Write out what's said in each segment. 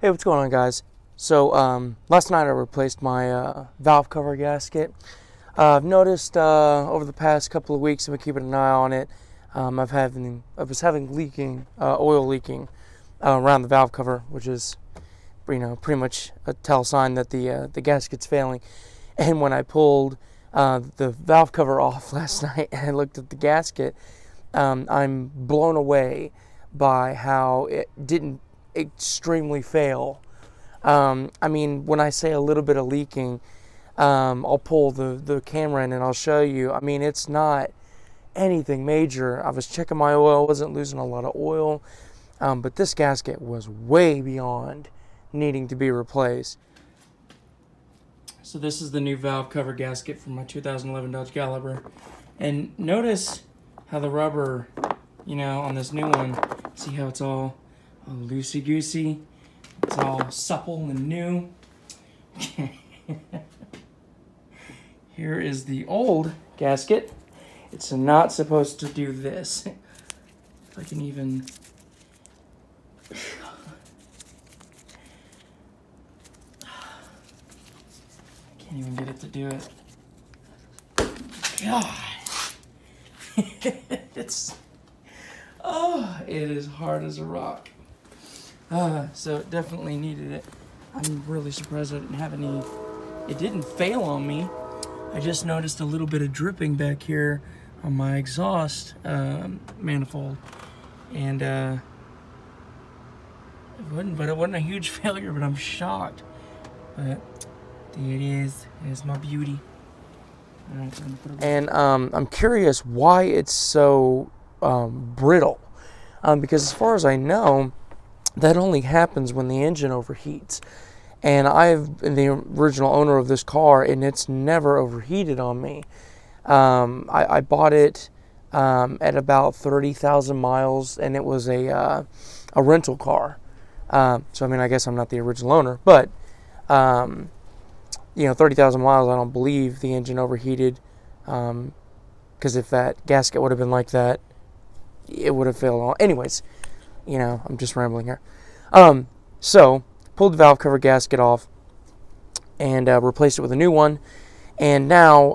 Hey, what's going on, guys? So, last night I replaced my valve cover gasket. I've noticed over the past couple of weeks, I've been keeping an eye on it. I was having oil leaking around the valve cover, which is, pretty much a tell sign that the gasket's failing. And when I pulled the valve cover off last night and I looked at the gasket, I'm blown away by how it didn't extremely fail. I mean, when I say a little bit of leaking, I'll pull the camera in and I'll show you. I mean, it's not anything major. I was checking my oil, wasn't losing a lot of oil, but this gasket was way beyond needing to be replaced. So this is the new valve cover gasket from my 2011 Dodge Caliber, and notice how the rubber, on this new one, see how it's all loosey-goosey. It's all supple and new. Here is the old gasket. It's not supposed to do this. If I can even... I can't even get it to do it. God. It is hard as a rock. So it definitely needed it. I'm really surprised I didn't have any. It didn't fail on me. I just noticed a little bit of dripping back here on my exhaust manifold, and it wasn't a huge failure. But I'm shocked. But there it is. It's my beauty. And I'm curious why it's so brittle, because as far as I know, that only happens when the engine overheats. And I've been the original owner of this car, and it's never overheated on me. I bought it at about 30,000 miles, and it was a rental car. So, I mean, I guess I'm not the original owner, but, 30,000 miles, I don't believe the engine overheated, because if that gasket would have been like that, it would have failed. Anyways, I'm just rambling here. So pulled the valve cover gasket off and replaced it with a new one. And now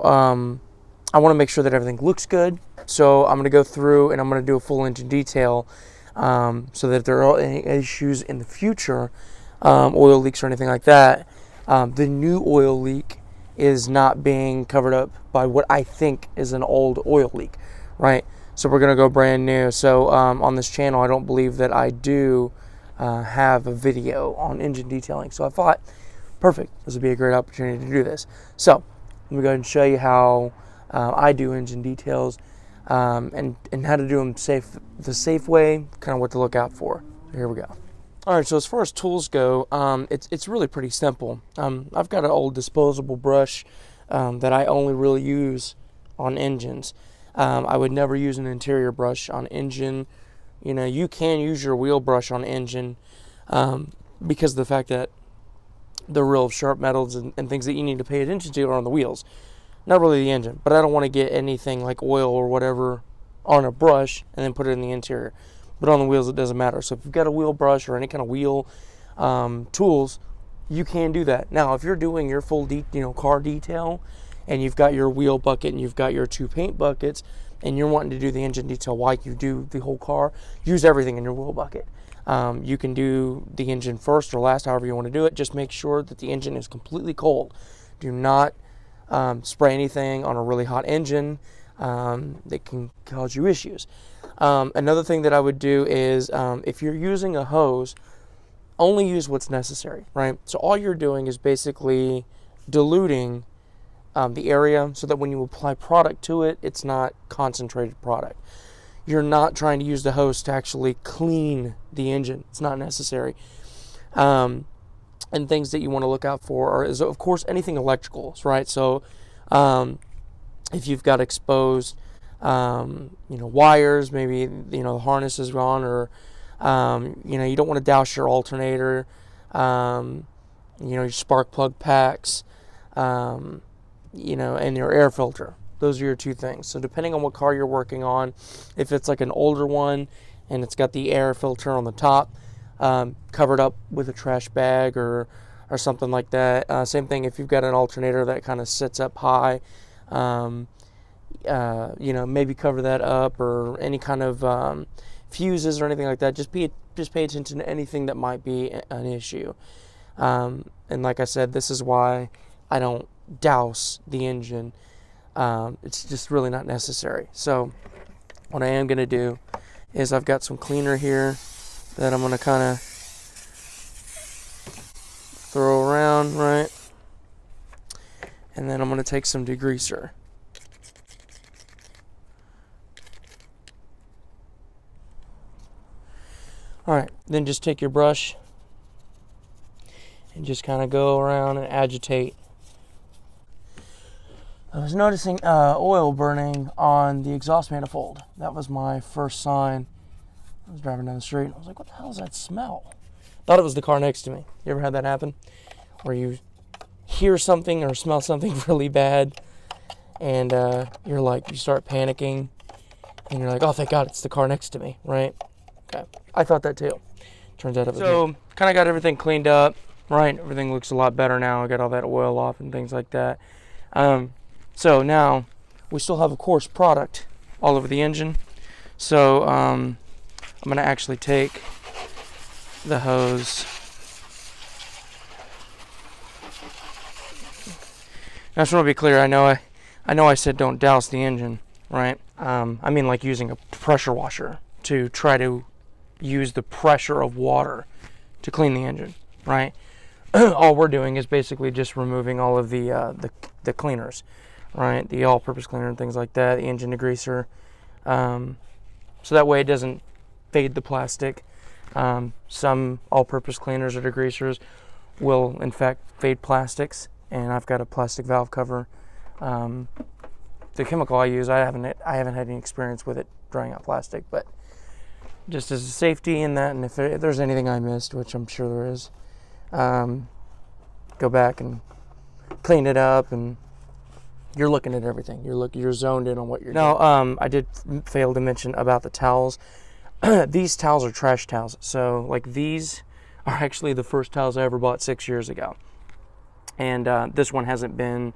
I want to make sure that everything looks good. So I'm going to go through and I'm going to do a full engine detail, so that if there are any issues in the future, oil leaks or anything like that, the new oil leak is not being covered up by what I think is an old oil leak, right? So we're going to go brand new. So on this channel, I don't believe that I do have a video on engine detailing. So I thought, perfect, this would be a great opportunity to do this. So let me go ahead and show you how I do engine details, and how to do them the safe way, kind of what to look out for. So here we go. All right, so as far as tools go, it's really pretty simple. I've got an old disposable brush that I only really use on engines. I would never use an interior brush on engine. You can use your wheel brush on engine, because of the fact that the real sharp metals and things that you need to pay attention to are on the wheels, not really the engine. But I don't want to get anything like oil or whatever on a brush and then put it in the interior. But on the wheels, it doesn't matter. So if you've got a wheel brush or any kind of wheel tools, you can do that. Now, if you're doing your full car detail, and you've got your wheel bucket and you've got your two paint buckets, and you're wanting to do the engine detail while you do the whole car, use everything in your wheel bucket. You can do the engine first or last, however you want to do it. Just make sure that the engine is completely cold. Do not spray anything on a really hot engine that can cause you issues. Another thing that I would do is, if you're using a hose, only use what's necessary, right? So all you're doing is basically diluting the area so that when you apply product to it, it's not concentrated product. You're not trying to use the hose to actually clean the engine. It's not necessary. And things that you want to look out for is, of course, anything electricals, right? So if you've got exposed wires, maybe the harness is gone, or you don't want to douse your alternator, your spark plug packs, and your air filter. Those are your two things. So depending on what car you're working on, if it's like an older one and it's got the air filter on the top, covered up with a trash bag or something like that. Same thing if you've got an alternator that kind of sits up high. You know, maybe cover that up, or any kind of fuses or anything like that. Just pay attention to anything that might be an issue. And like I said, this is why I don't douse the engine. It's just really not necessary. So what I am going to do is I've got some cleaner here that I'm going to kind of throw around, right? And then I'm going to take some degreaser. Alright, then just take your brush and just kind of go around and agitate. I was noticing oil burning on the exhaust manifold. That was my first sign. I was driving down the street and I was like, what the hell is that smell? Thought it was the car next to me. You ever had that happen? Where you hear something or smell something really bad and you're like, you start panicking and you're like, oh, thank God it's the car next to me, right? Okay, I thought that too. Turns out it was so, kind of got everything cleaned up, right? Everything looks a lot better now. I got all that oil off and things like that. So now we still have a coarse product all over the engine. So I'm going to actually take the hose. I just want to be clear. I know I said don't douse the engine, right? I mean like using a pressure washer to try to use the pressure of water to clean the engine, right? All we're doing is basically just removing all of the cleaners, right? The all-purpose cleaner and things like that, the engine degreaser, so that way it doesn't fade the plastic. Some all-purpose cleaners or degreasers will in fact fade plastics, and I've got a plastic valve cover. The chemical I use, I haven't had any experience with it drying out plastic, but just as a safety in that, and if there's anything I missed, which I'm sure there is, go back and clean it up, and you're looking at everything. You're zoned in on what you're doing. Now, I did fail to mention about the towels. These towels are trash towels. So, like, these are actually the first towels I ever bought 6 years ago. And this one hasn't been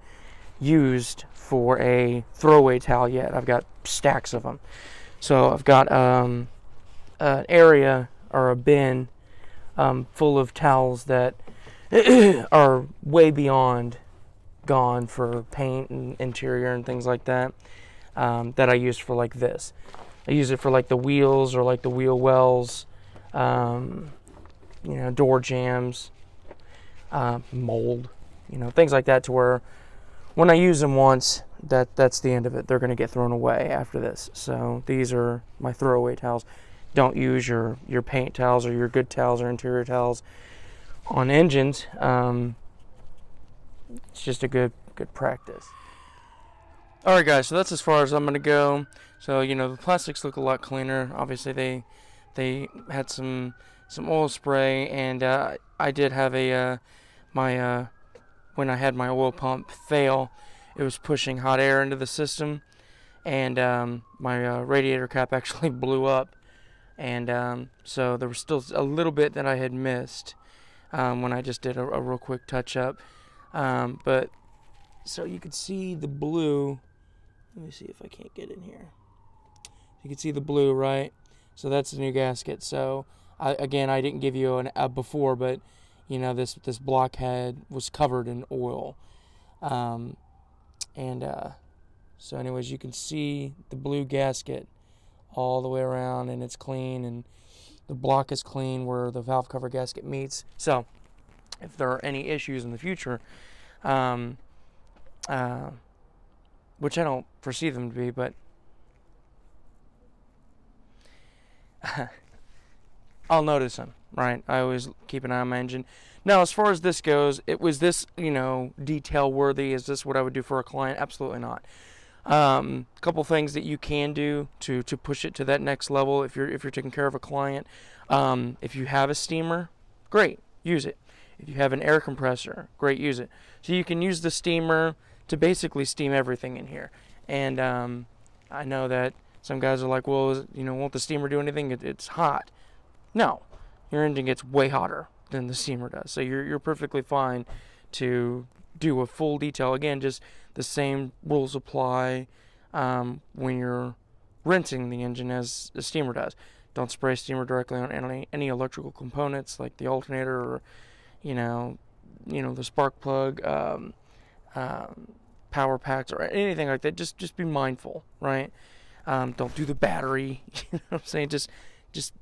used for a throwaway towel yet. I've got stacks of them. So I've got an area or a bin full of towels that are way beyond gone for paint and interior and things like that, that I use for like this. I use it for like the wheels or like the wheel wells, you know, door jambs, mold, you know, things like that, to where when I use them once, that's the end of it. They're going to get thrown away after this. So these are my throwaway towels. Don't use your paint towels or your good towels or interior towels on engines. It's just a good practice. All right, guys. So that's as far as I'm going to go. So you know the plastics look a lot cleaner. Obviously they had some oil spray, and I did have a when I had my oil pump fail, it was pushing hot air into the system, and my radiator cap actually blew up. And so there was still a little bit that I had missed when I just did a real quick touch up. But so you could see the blue. Let me see if I can't get in here. You can see the blue, right? So that's the new gasket. So again, I didn't give you a before, but you know this blockhead was covered in oil. So anyways, you can see the blue gasket all the way around, and it's clean, and the block is clean where the valve cover gasket meets. So if there are any issues in the future, which I don't foresee them to be, but I'll notice them, right? I always keep an eye on my engine. Now, as far as this goes, was this, you know, detail worthy? Is this what I would do for a client? Absolutely not. Couple things that you can do to push it to that next level if you're taking care of a client. If you have a steamer, great, use it. If you have an air compressor, great, use it. So you can use the steamer to basically steam everything in here. And I know that some guys are like, well, you know, won't the steamer do anything? It's hot. No. your engine gets way hotter than the steamer does. So you're perfectly fine to do a full detail. Again, just the same rules apply when you're rinsing the engine as the steamer does. Don't spray steamer directly on any electrical components like the alternator or the spark plug, power packs, or anything like that. Just be mindful, right? Don't do the battery. You know what I'm saying? Just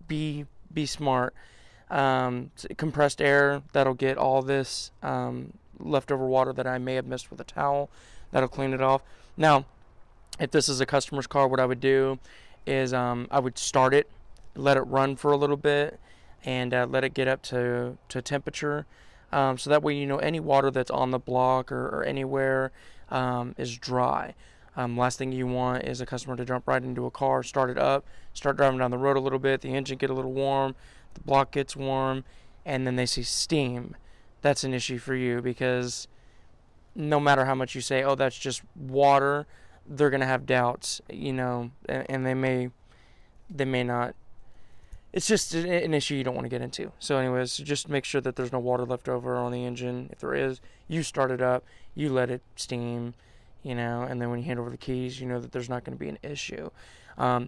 be smart. Compressed air, that'll get all this leftover water that I may have missed with a towel. That'll clean it off. Now, if this is a customer's car, what I would do is I would start it, let it run for a little bit, and let it get up to temperature. So that way, any water that's on the block or anywhere is dry. Last thing you want is a customer to jump right into a car, start it up, start driving down the road a little bit, the engine get a little warm, the block gets warm, and then they see steam. That's an issue for you, because no matter how much you say, oh, that's just water, they're going to have doubts, and they may not. It's just an issue you don't want to get into. So anyways, just make sure that there's no water left over on the engine. If there is, you start it up, you let it steam, and then when you hand over the keys, you know that there's not going to be an issue.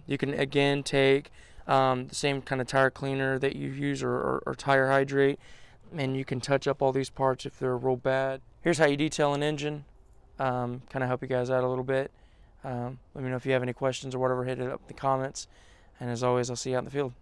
You can, again, take the same kind of tire cleaner that you use or tire hydrate, and you can touch up all these parts if they're real bad. Here's how you detail an engine. Kind of help you guys out a little bit. Let me know if you have any questions or whatever. Hit it up in the comments. And as always, I'll see you out in the field.